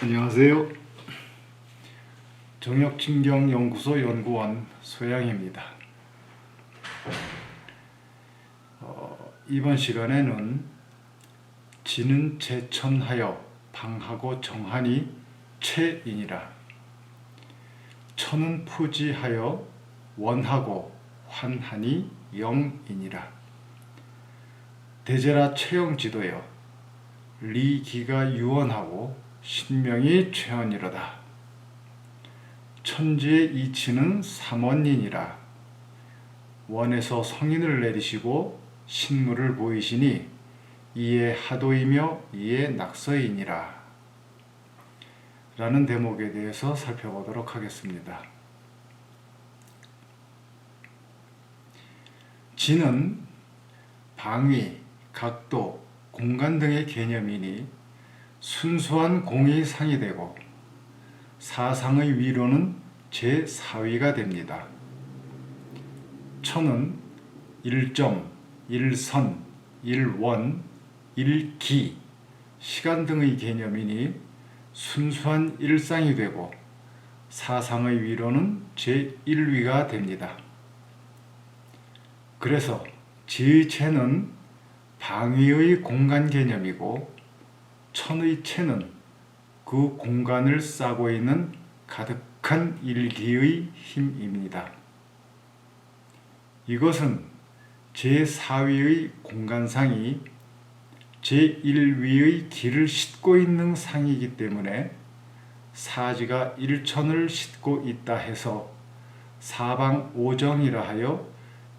안녕하세요. 정역진경연구소 연구원 소양입니다. 이번 시간에는 지는 제천하여 방하고 정하니 체이니라. 천은 푸지하여 원하고 환하니 영이니라. 대제라 체영지도여 리기가 유언하고 신명이 최언이로다. 천지의 이치는 삼원이니라. 원에서 성인을 내리시고 신물을 보이시니 이에 하도이며 이에 낙서이니라. 라는 대목에 대해서 살펴보도록 하겠습니다. 지는 방위, 각도, 공간 등의 개념이니 순수한 공이 상이 되고 사상의 위로는 제4위가 됩니다. 천은 일점, 일선, 일원, 일기, 시간 등의 개념이니 순수한 일상이 되고 사상의 위로는 제1위가 됩니다. 그래서 지의 체는 방위의 공간 개념이고 천의 체는 그 공간을 싸고 있는 가득한 일기의 힘입니다. 이것은 제4위의 공간상이 제1위의 기를 싣고 있는 상이기 때문에 사지가 일천을 싣고 있다 해서 사방오정이라 하여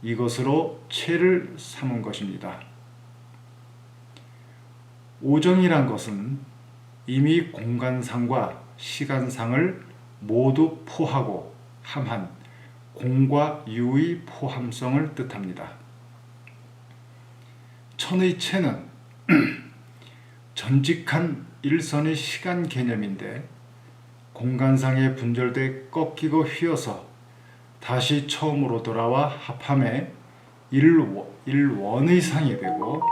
이것으로 체를 삼은 것입니다. 오정이란 것은 이미 공간상과 시간상을 모두 포하고 함한 공과 유의 포함성을 뜻합니다. 천의 체는 전직한 일선의 시간 개념인데 공간상에 분절돼 꺾이고 휘어서 다시 처음으로 돌아와 합함에 일원의 상이 되고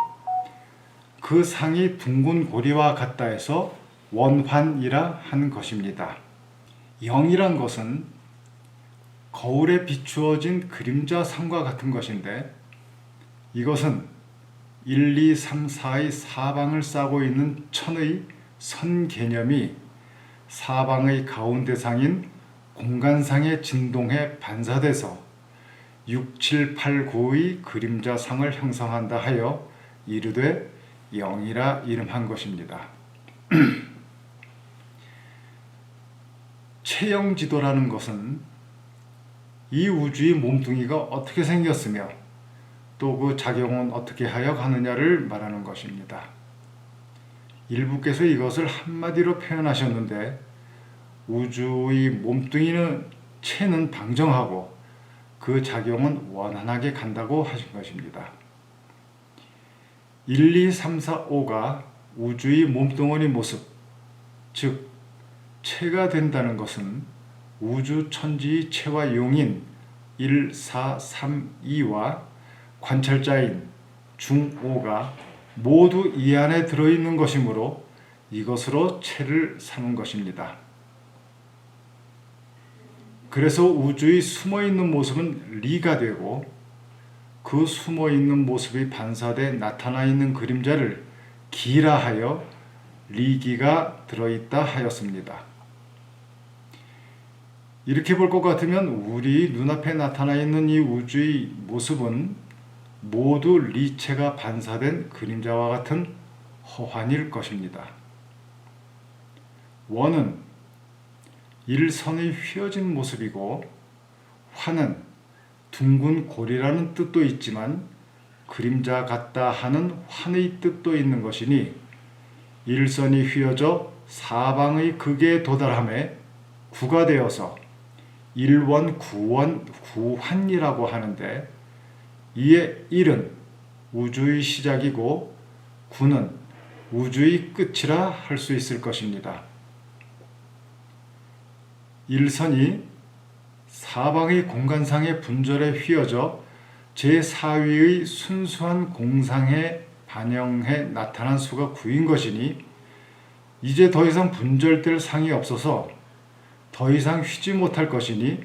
그 상이 둥근 고리와 같다 해서 원환이라 한 것입니다. 영이란 것은 거울에 비추어진 그림자 상과 같은 것인데 이것은 1, 2, 3, 4의 사방을 싸고 있는 천의 선 개념이 사방의 가운데 상인 공간상에 진동해 반사돼서 6, 7, 8, 9의 그림자 상을 형성한다 하여 이르되 영이라 이름한 것입니다. 체영지도라는 것은 이 우주의 몸뚱이가 어떻게 생겼으며 또 그 작용은 어떻게 하여 가느냐를 말하는 것입니다. 일부께서 이것을 한마디로 표현하셨는데 우주의 몸뚱이는 체는 방정하고 그 작용은 원활하게 간다고 하신 것입니다. 1, 2, 3, 4, 5가 우주의 몸뚱어리 모습, 즉 체가 된다는 것은 우주 천지의 체와 용인 1, 4, 3, 2와 관찰자인 중 5가 모두 이 안에 들어있는 것이므로 이것으로 체를 삼은 것입니다. 그래서 우주의 숨어있는 모습은 리가 되고 그 숨어있는 모습이 반사돼 나타나 있는 그림자를 기라 하여 리기가 들어있다 하였습니다. 이렇게 볼 것 같으면 우리 눈앞에 나타나 있는 이 우주의 모습은 모두 리체가 반사된 그림자와 같은 허환일 것입니다. 원은 일선의 휘어진 모습이고 환은 둥근 고리라는 뜻도 있지만 그림자 같다 하는 환의 뜻도 있는 것이니 일선이 휘어져 사방의 극에 도달함에 구가 되어서 일원, 구원, 구환이라고 하는데 이에 일은 우주의 시작이고 구는 우주의 끝이라 할 수 있을 것입니다. 일선이 사방의 공간상의 분절에 휘어져 제4위의 순수한 공상에 반영해 나타난 수가 9인 것이니 이제 더 이상 분절될 상이 없어서 더 이상 휘지 못할 것이니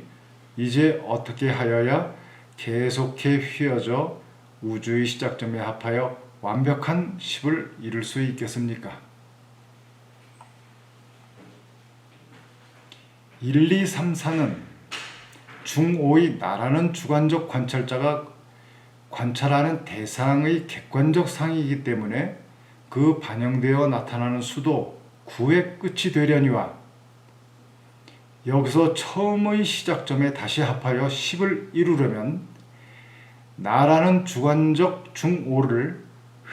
이제 어떻게 하여야 계속해 휘어져 우주의 시작점에 합하여 완벽한 10을 이룰 수 있겠습니까? 1, 2, 3, 4는 중5의 나라는 주관적 관찰자가 관찰하는 대상의 객관적 상이기 때문에 그 반영되어 나타나는 수도 9의 끝이 되려니와 여기서 처음의 시작점에 다시 합하여 10을 이루려면 나라는 주관적 중5를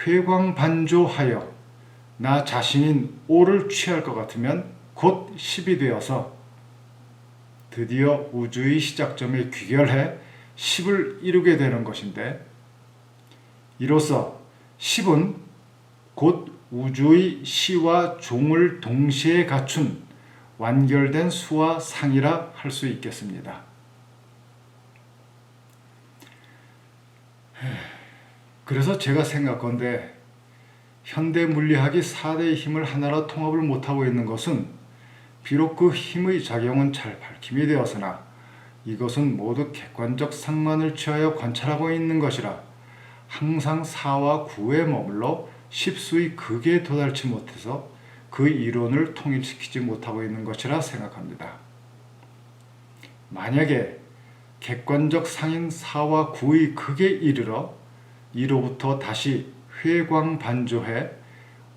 회광반조하여 나 자신인 5를 취할 것 같으면 곧 10이 되어서 드디어 우주의 시작점에 귀결해 10을 이루게 되는 것인데 이로써 10은 곧 우주의 시와 종을 동시에 갖춘 완결된 수와 상이라 할 수 있겠습니다. 그래서 제가 생각건대 현대 물리학이 4대의 힘을 하나로 통합을 못하고 있는 것은 비록 그 힘의 작용은 잘 밝힘이 되었으나 이것은 모두 객관적 상만을 취하여 관찰하고 있는 것이라 항상 4와 9에 머물러 10수의 극에 도달치 못해서 그 이론을 통일시키지 못하고 있는 것이라 생각합니다. 만약에 객관적 상인 4와 9의 극에 이르러 이로부터 다시 회광반조해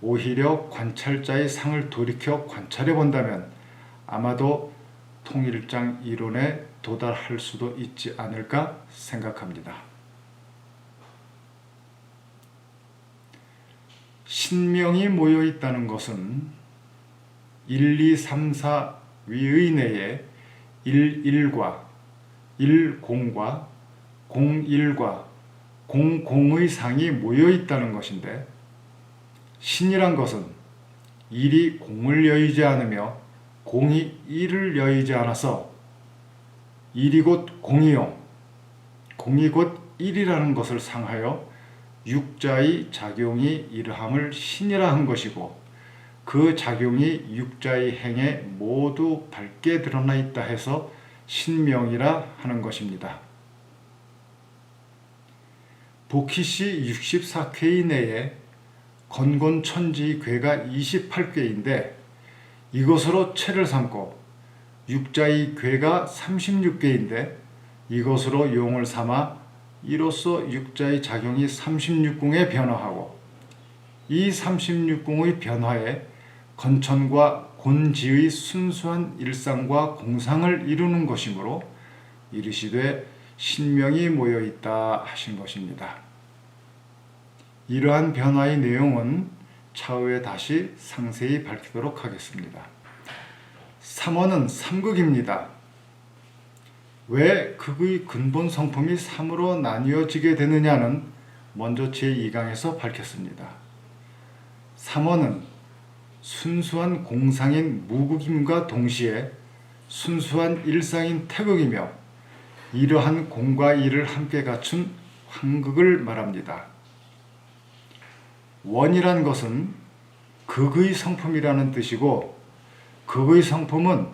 오히려 관찰자의 상을 돌이켜 관찰해 본다면 아마도 통일장 이론에 도달할 수도 있지 않을까 생각합니다. 신명이 모여 있다는 것은 1, 2, 3, 4 위의 내에 11과 10과 01과 00의 상이 모여 있다는 것인데 신이란 것은 1이 0을 여의지 않으며 0이 1을 여의지 않아서 1이 곧 0이요 0이 곧 1이라는 것을 상하여 육자의 작용이 이러함을 신이라 한 것이고 그 작용이 육자의 행에 모두 밝게 드러나 있다 해서 신명이라 하는 것입니다. 복희씨 64쾌 내에 건곤천지의 궤가 28궤인데 이것으로 체를 삼고 육자의 궤가 36궤인데 이것으로 용을 삼아 이로써 육자의 작용이 36궁에 변화하고 이 36궁의 변화에 건천과 곤지의 순수한 일상과 공상을 이루는 것이므로 이르시되 신명이 모여있다 하신 것입니다. 이러한 변화의 내용은 차후에 다시 상세히 밝히도록 하겠습니다. 3원은 삼극입니다. 왜 극의 근본 성품이 3으로 나뉘어지게 되느냐는 먼저 제2강에서 밝혔습니다. 3원은 순수한 공상인 무극임과 동시에 순수한 일상인 태극이며 이러한 공과 일을 함께 갖춘 황극을 말합니다. 원이란 것은 극의 성품이라는 뜻이고 극의 성품은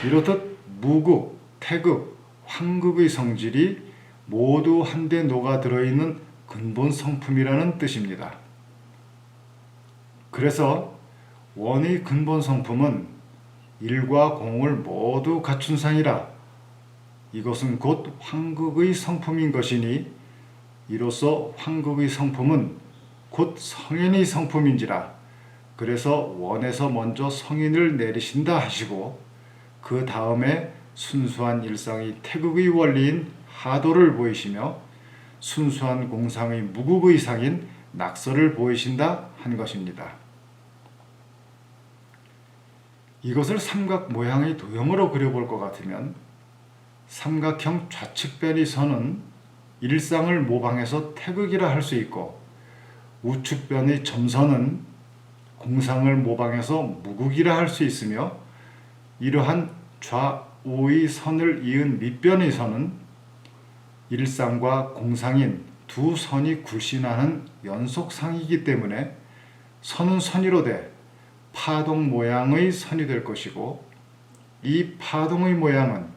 이렇듯 무극, 태극, 황극의 성질이 모두 한데 녹아 들어있는 근본 성품이라는 뜻입니다. 그래서 원의 근본 성품은 1과 0을 모두 갖춘 상이라 이것은 곧 황극의 성품인 것이니 이로써 황극의 성품은 곧 성인의 성품인지라 그래서 원에서 먼저 성인을 내리신다 하시고 그 다음에 순수한 일상의 태극의 원리인 하도를 보이시며 순수한 공상의 무극의 상인 낙서를 보이신다 한 것입니다. 이것을 삼각 모양의 도형으로 그려볼 것 같으면 삼각형 좌측변의 선은 일상을 모방해서 태극이라 할 수 있고 우측변의 점선은 공상을 모방해서 무극이라 할 수 있으며 이러한 좌우의 선을 이은 밑변의 선은 일상과 공상인 두 선이 굴신하는 연속상이기 때문에 선은 선이로 돼 파동 모양의 선이 될 것이고, 이 파동의 모양은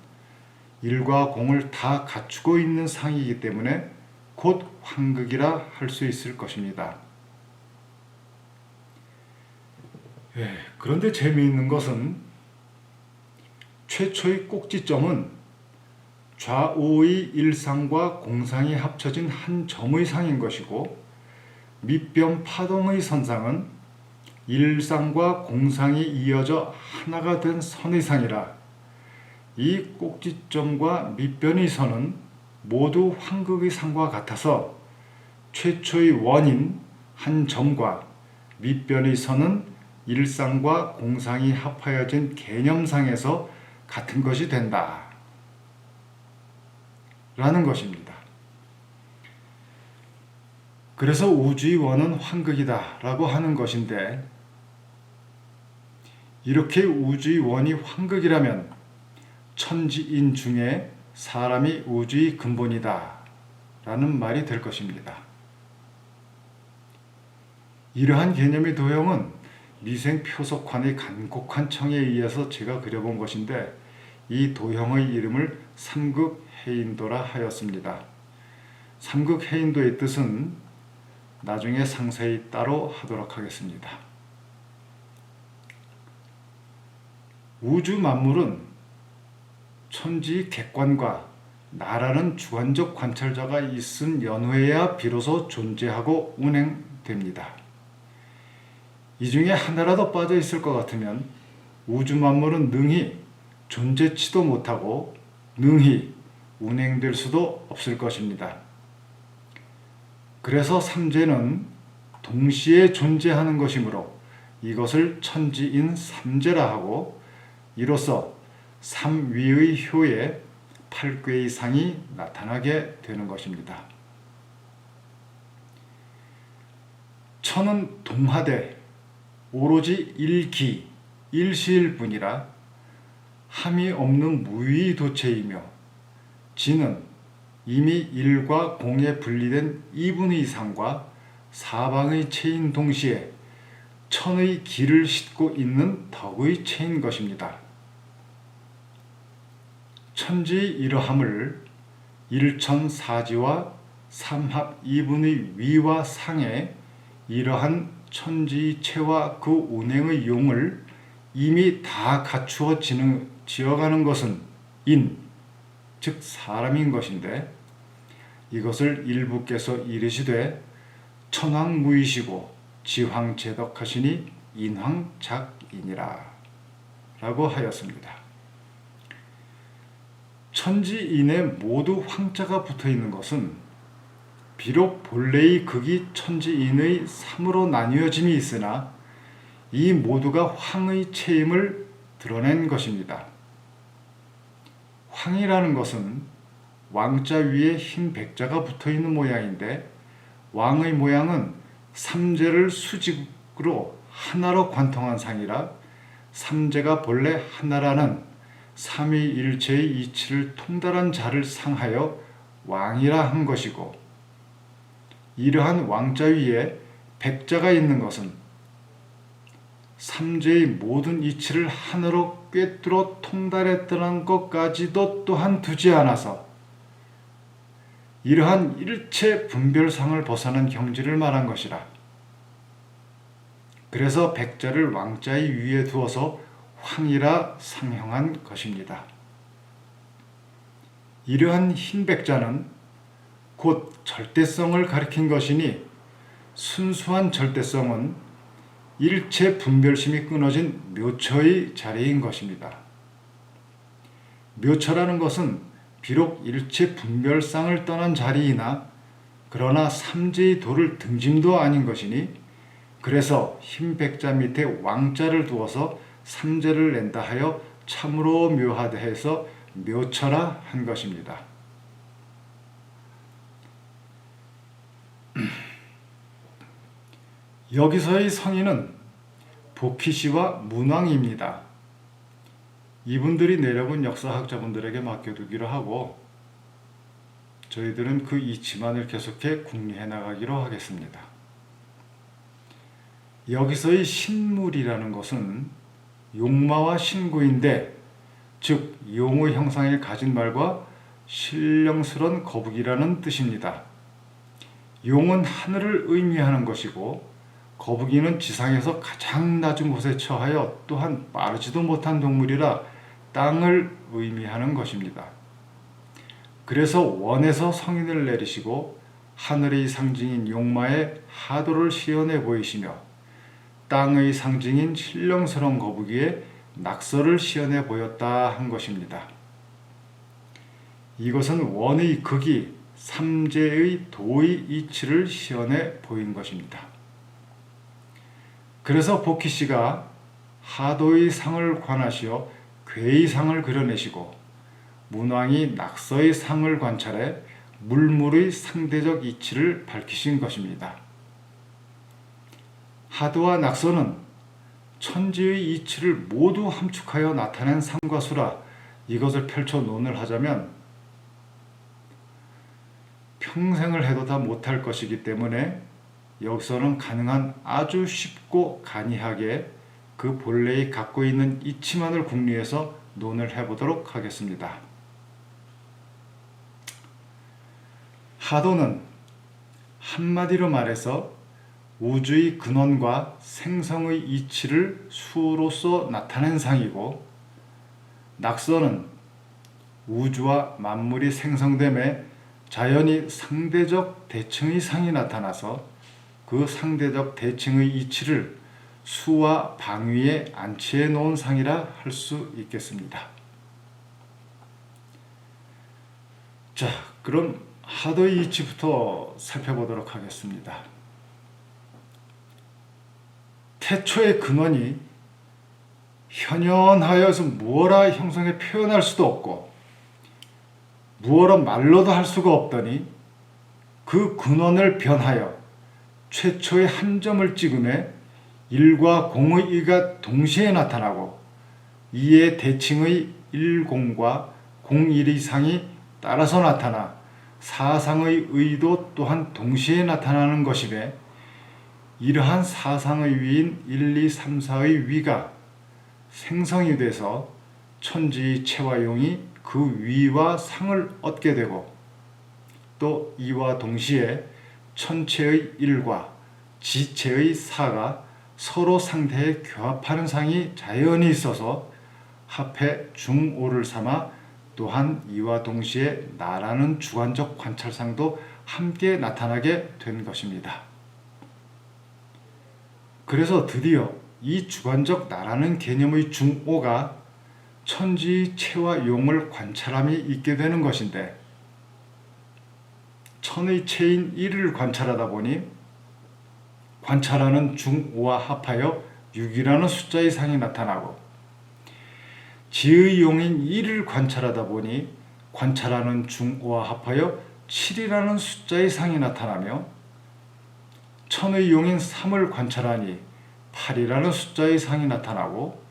일과 공을 다 갖추고 있는 상이기 때문에 곧 황극이라 할 수 있을 것입니다. 그런데 재미있는 것은 최초의 꼭지점은 좌우의 일상과 공상이 합쳐진 한 점의 상인 것이고, 밑변 파동의 선상은 일상과 공상이 이어져 하나가 된 선의 상이라, 이 꼭지점과 밑변의 선은 모두 황극의 상과 같아서 최초의 원인 한 점과 밑변의 선은 일상과 공상이 합하여진 개념상에서 같은 것이 된다 라는 것입니다. 그래서 우주의 원은 황극이다 라고 하는 것인데, 이렇게 우주의 원이 황극이라면 천지인 중에 사람이 우주의 근본이다 라는 말이 될 것입니다. 이러한 개념의 도형은 미생 표석환의 간곡한 청에 의해서 제가 그려본 것인데, 이 도형의 이름을 삼극해인도라 하였습니다. 삼극해인도의 뜻은 나중에 상세히 따로 하도록 하겠습니다. 우주 만물은 천지의 객관과 나라는 주관적 관찰자가 있은 연후에야 비로소 존재하고 운행됩니다. 이 중에 하나라도 빠져 있을 것 같으면 우주 만물은 능히 존재치도 못하고 능히 운행될 수도 없을 것입니다. 그래서 삼재는 동시에 존재하는 것이므로 이것을 천지인 삼재라 하고, 이로써 삼위의 효에 팔괘의 상이 나타나게 되는 것입니다. 천은 동하되 오로지 일기, 일시일 뿐이라 함이 없는 무의도체이며, 지는 이미 일과 공에 분리된 이분의 상과 사방의 체인 동시에 천의 기를 싣고 있는 덕의 체인 것입니다. 천지의 이러함을 일천사지와 삼합 이분의 위와 상에 이러한 천지의 체와 그 운행의 용을 이미 다 갖추어 지어가는 것은 인, 즉 사람인 것인데, 이것을 일부께서 이르시되 천황무이시고 지황제덕하시니 인황작이니라 라고 하였습니다. 천지인에 모두 황자가 붙어있는 것은 비록 본래의 극이 천지인의 3으로 나뉘어짐이 있으나 이 모두가 황의 체임을 드러낸 것입니다. 황이라는 것은 왕자 위에 흰 백자가 붙어있는 모양인데, 왕의 모양은 삼재를 수직으로 하나로 관통한 상이라 삼재가 본래 하나라는 삼위일체의 이치를 통달한 자를 상하여 왕이라 한 것이고, 이러한 왕자 위에 백자가 있는 것은 삼재의 모든 이치를 하나로 꿰뚫어 통달했다는 것까지도 또한 두지 않아서 이러한 일체 분별상을 벗어난 경지를 말한 것이라. 그래서 백자를 왕자의 위에 두어서 황이라 상형한 것입니다. 이러한 흰 백자는 곧 절대성을 가리킨 것이니, 순수한 절대성은 일체 분별심이 끊어진 묘처의 자리인 것입니다. 묘처라는 것은 비록 일체 분별상을 떠난 자리이나 그러나 삼재의 도를 등짐도 아닌 것이니, 그래서 흰 백자 밑에 왕자를 두어서 삼재를 낸다 하여 참으로 묘하다 해서 묘처라 한 것입니다. 여기서의 성인은 보키시와 문왕입니다. 이분들이 내려본 역사학자분들에게 맡겨두기로 하고, 저희들은 그 이치만을 계속해 궁리해 나가기로 하겠습니다. 여기서의 신물이라는 것은 용마와 신구인데, 즉 용의 형상을 가진 말과 신령스런 거북이라는 뜻입니다. 용은 하늘을 의미하는 것이고 거북이는 지상에서 가장 낮은 곳에 처하여 또한 빠르지도 못한 동물이라 땅을 의미하는 것입니다. 그래서 원에서 성인을 내리시고 하늘의 상징인 용마의 하도를 시연해 보이시며 땅의 상징인 신령스러운 거북이에 낙서를 시연해 보였다 한 것입니다. 이것은 원의 극이 삼재의 도의 이치를 시연해 보인 것입니다. 그래서 복희씨가 하도의 상을 관하시어 괴의 상을 그려내시고 문왕이 낙서의 상을 관찰해 물물의 상대적 이치를 밝히신 것입니다. 하도와 낙서는 천지의 이치를 모두 함축하여 나타낸 상과 수라, 이것을 펼쳐 논을 하자면 평생을 해도 다 못할 것이기 때문에 여기서는 가능한 아주 쉽고 간이하게 그 본래의 갖고 있는 이치만을 궁리해서 논을 해보도록 하겠습니다. 하도는 한마디로 말해서 우주의 근원과 생성의 이치를 수로서 나타낸 상이고, 낙서는 우주와 만물이 생성됨에 자연히 상대적 대칭의 상이 나타나서 그 상대적 대칭의 이치를 수와 방위에 안치해 놓은 상이라 할 수 있겠습니다. 자, 그럼 하도의 이치부터 살펴보도록 하겠습니다. 태초의 근원이 현현하여서 무어라 형성에 표현할 수도 없고 무어라 말로도 할 수가 없더니 그 근원을 변하여 최초의 한 점을 찍음에 일과 공의 이가 동시에 나타나고 이에 대칭의 일공과 공일의 상이 따라서 나타나 사상의 의도 또한 동시에 나타나는 것이며, 이러한 사상의 위인 1, 2, 3, 4의 위가 생성이 돼서 천지의 체와 용이 그 위와 상을 얻게 되고, 또 이와 동시에 천체의 일과 지체의 사가 서로 상대에 교합하는 상이 자연히 있어서 합해 중오를 삼아 또한 이와 동시에 나라는 주관적 관찰상도 함께 나타나게 된 것입니다. 그래서 드디어 이 주관적 나라는 개념의 중오가 천지의 체와 용을 관찰함이 있게 되는 것인데, 천의 체인 일을 관찰하다 보니 관찰하는 중오와 합하여 6이라는 숫자의 상이 나타나고, 지의 용인 1을 관찰하다 보니 관찰하는 중오와 합하여 7이라는 숫자의 상이 나타나며, 천의 용인 3을 관찰하니 8이라는 숫자의 상이 나타나고,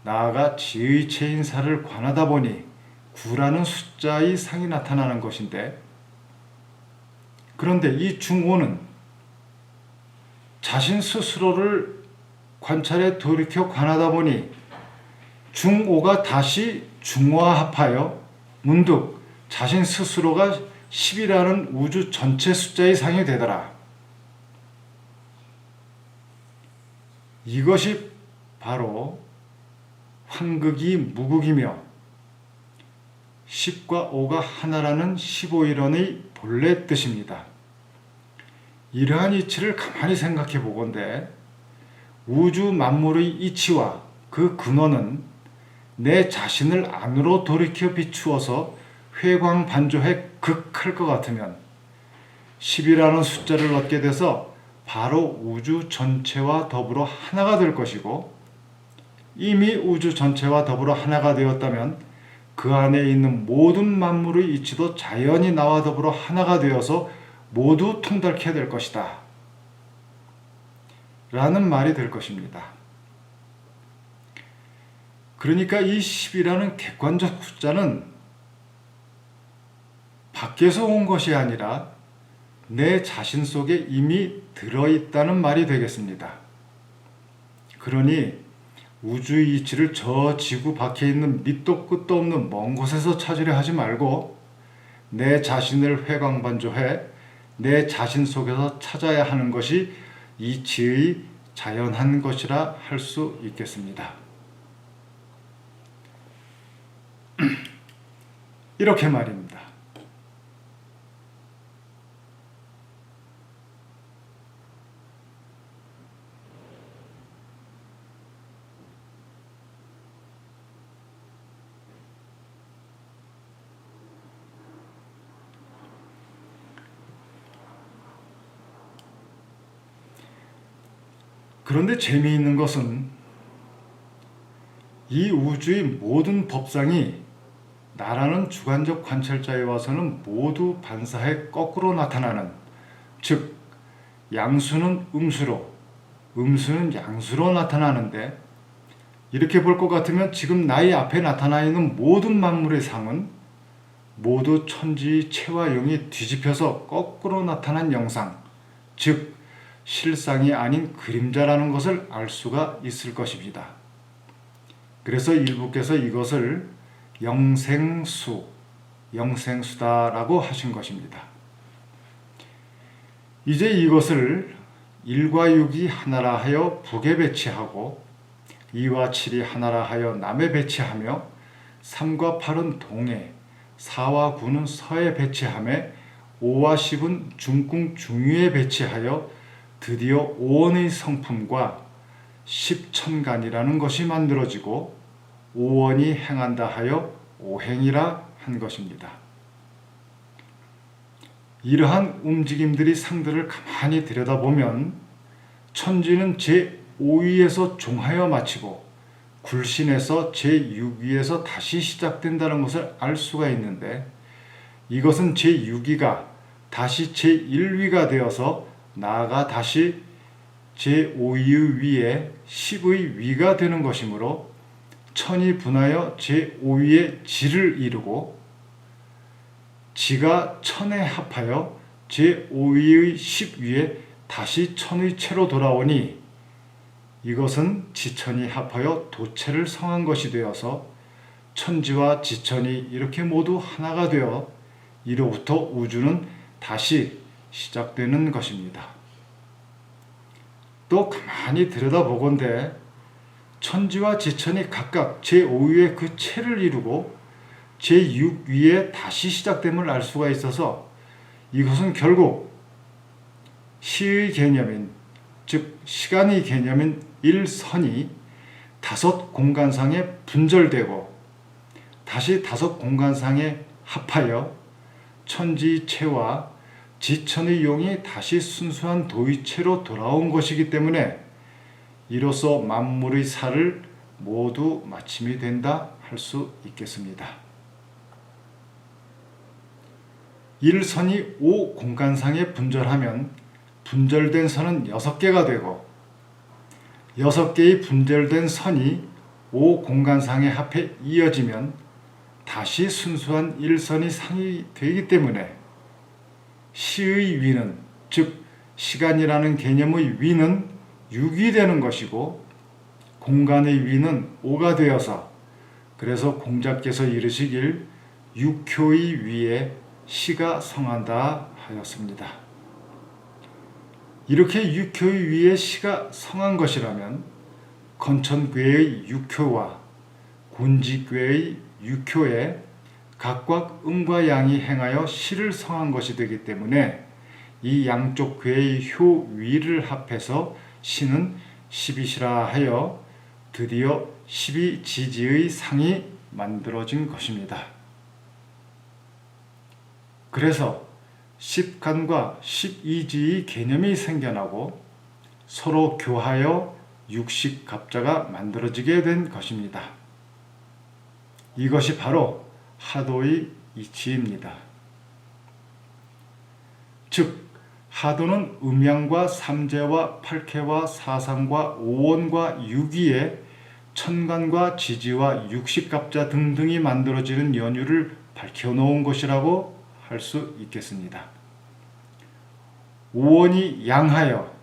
나아가 지의 체인 사를 관하다 보니 9라는 숫자의 상이 나타나는 것인데, 그런데 이 중오는 자신 스스로를 관찰해 돌이켜 관하다 보니 중오가 다시 중화합하여 문득 자신 스스로가 10이라는 우주 전체 숫자의 상이 되더라. 이것이 바로 환극이 무극이며 10과 5가 하나라는 15일원의 본래 뜻입니다. 이러한 이치를 가만히 생각해 보건대 우주 만물의 이치와 그 근원은 내 자신을 안으로 돌이켜 비추어서 회광반조해 극할 것 같으면 10이라는 숫자를 얻게 돼서 바로 우주 전체와 더불어 하나가 될 것이고, 이미 우주 전체와 더불어 하나가 되었다면 그 안에 있는 모든 만물의 이치도 자연히 나와 더불어 하나가 되어서 모두 통달케 될 것이다 라는 말이 될 것입니다. 그러니까 이 10이라는 객관적 숫자는 밖에서 온 것이 아니라 내 자신 속에 이미 들어있다는 말이 되겠습니다. 그러니 우주의 이치를 저 지구 밖에 있는 밑도 끝도 없는 먼 곳에서 찾으려 하지 말고 내 자신을 회광반조해 내 자신 속에서 찾아야 하는 것이 이치의 자연한 것이라 할 수 있겠습니다. 이렇게 말입니다. 그런데 재미있는 것은 이 우주의 모든 법상이 나라는 주관적 관찰자에 와서는 모두 반사해 거꾸로 나타나는, 즉 양수는 음수로, 음수는 양수로 나타나는데, 이렇게 볼 것 같으면 지금 나의 앞에 나타나 있는 모든 만물의 상은 모두 천지의 체와 용이 뒤집혀서 거꾸로 나타난 영상, 즉 실상이 아닌 그림자라는 것을 알 수가 있을 것입니다. 그래서 일부께서 이것을 영생수다라고 하신 것입니다. 이제 이것을 1과 6이 하나라 하여 북에 배치하고 2와 7이 하나라 하여 남에 배치하며 3과 8은 동에, 4와 9는 서에 배치하며 5와 10은 중궁 중위에 배치하여 드디어 5원의 성품과 10천간이라는 것이 만들어지고 5원이 행한다 하여 오행이라 한 것입니다. 이러한 움직임들이 상들을 가만히 들여다보면 천지는 제5위에서 종하여 마치고 굴신에서 제6위에서 다시 시작된다는 것을 알 수가 있는데, 이것은 제6위가 다시 제1위가 되어서 나아가 다시 제5위의 위에 10의 위가 되는 것이므로 천이 분하여 제5위의 지를 이루고 지가 천에 합하여 제5위의 10위에 다시 천의 체로 돌아오니 이것은 지천이 합하여 도체를 성한 것이 되어서 천지와 지천이 이렇게 모두 하나가 되어 이로부터 우주는 다시 시작되는 것입니다. 또 가만히 들여다보건대 천지와 지천이 각각 제5위의 그 체를 이루고 제6위에 다시 시작됨을 알 수가 있어서 이것은 결국 시의 개념인, 즉 시간의 개념인 일선이 5 공간상에 분절되고 다시 5 공간상에 합하여 천지의 체와 지천의 용이 다시 순수한 도의체로 돌아온 것이기 때문에 이로써 만물의 살을 모두 마침이 된다 할 수 있겠습니다. 일선이 5 공간상에 분절하면 분절된 선은 6개가 되고 6개의 분절된 선이 5 공간상에 합해 이어지면 다시 순수한 일선이 상이 되기 때문에 시의 위는, 즉 시간이라는 개념의 위는 6이 되는 것이고 공간의 위는 5가 되어서, 그래서 공자께서 이르시길 6효의 위에 시가 성한다 하였습니다. 이렇게 6효의 위에 시가 성한 것이라면 건천괴의 6효와 곤지괴의 6효에 각각 음과 양이 행하여 시를 성한 것이 되기 때문에 이 양쪽 괴의 효 위를 합해서 시는 12시라 하여 드디어 12지지의 상이 만들어진 것입니다. 그래서 10간과 12지의 개념이 생겨나고 서로 교하여 육식갑자가 만들어지게 된 것입니다. 이것이 바로 하도의 이치입니다. 즉 하도는 음양과 삼재와 팔쾌와 사상과 오원과 유기에 천간과 지지와 육식갑자 등등이 만들어지는 연유를 밝혀놓은 것이라고 할 수 있겠습니다. 오원이 양하여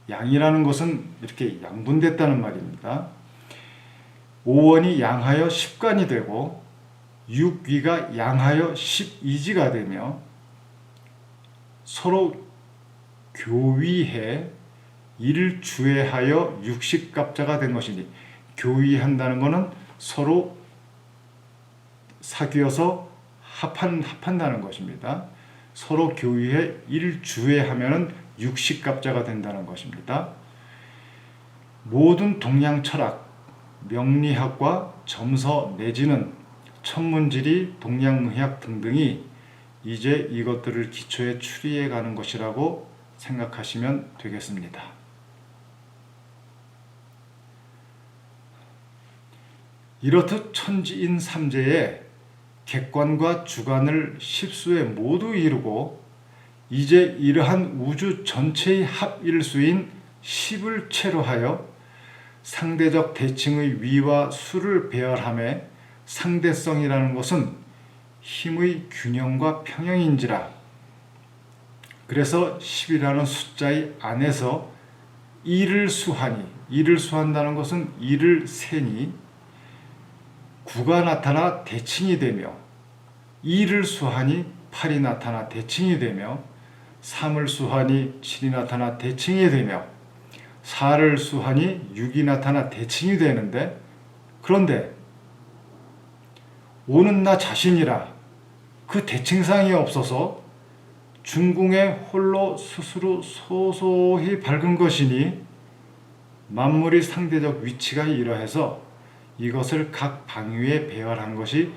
양이라는 것은 이렇게 양분됐다는 말입니다. 5원이 양하여 10간이 되고 6위가 양하여 12지가 되며 서로 교위해 이를 주해하여 60갑자가 된 것이니, 교위한다는 것은 서로 사귀어서 합한다는 것입니다. 서로 교위해 이를 주해하면 60갑자가 된다는 것입니다. 모든 동양 철학, 명리학과 점서 내지는 천문지리, 동양의학 등등이 이제 이것들을 기초에 추리해 가는 것이라고 생각하시면 되겠습니다. 이렇듯 천지인 삼재에 객관과 주관을 십수에 모두 이루고 이제 이러한 우주 전체의 합일수인 십을 채로하여 상대적 대칭의 위와 수를 배열함에 상대성이라는 것은 힘의 균형과 평형인지라. 그래서 10이라는 숫자의 안에서 2를 수하니, 2를 수한다는 것은 2를 세니 9가 나타나 대칭이 되며, 2를 수하니 8이 나타나 대칭이 되며, 3을 수하니 7이 나타나 대칭이 되며, 4를 수하니 6이 나타나 대칭이 되는데, 그런데 5는 나 자신이라 그 대칭상이 없어서 중궁에 홀로 스스로 소소히 밝은 것이니 만물의 상대적 위치가 이러해서 이것을 각 방위에 배열한 것이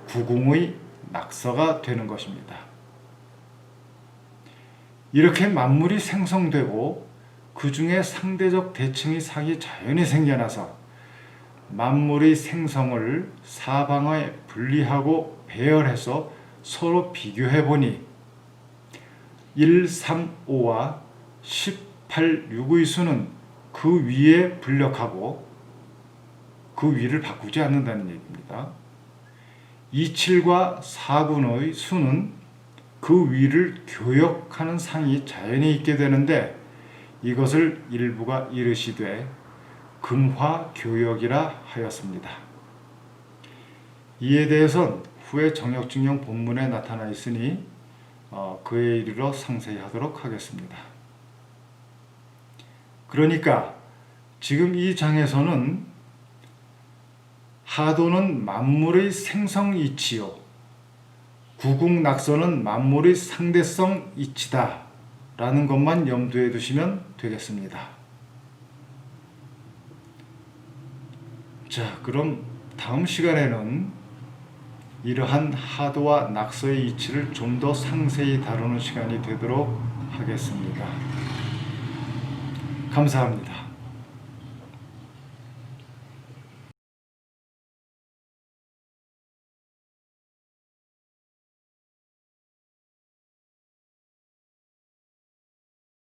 구궁의 낙서가 되는 것입니다. 이렇게 만물이 생성되고 그 중에 상대적 대칭의 상이 자연히 생겨나서 만물의 생성을 사방에 분리하고 배열해서 서로 비교해보니 1, 3, 5와 18, 6의 수는 그 위에 분력하고 그 위를 바꾸지 않는다는 얘기입니다. 2, 7과 4군의 수는 그 위를 교역하는 상이 자연히 있게 되는데 이것을 일부가 이르시되 금화교역이라 하였습니다. 이에 대해서는 후에 정역증명 본문에 나타나 있으니 그에 이르러 상세히 하도록 하겠습니다. 그러니까 지금 이 장에서는 하도는 만물의 생성 이치요, 구궁낙서는 만물의 상대성 이치다 라는 것만 염두에 두시면 되겠습니다. 자, 그럼 다음 시간에는 이러한 하도와 낙서의 이치를 좀 더 상세히 다루는 시간이 되도록 하겠습니다. 감사합니다.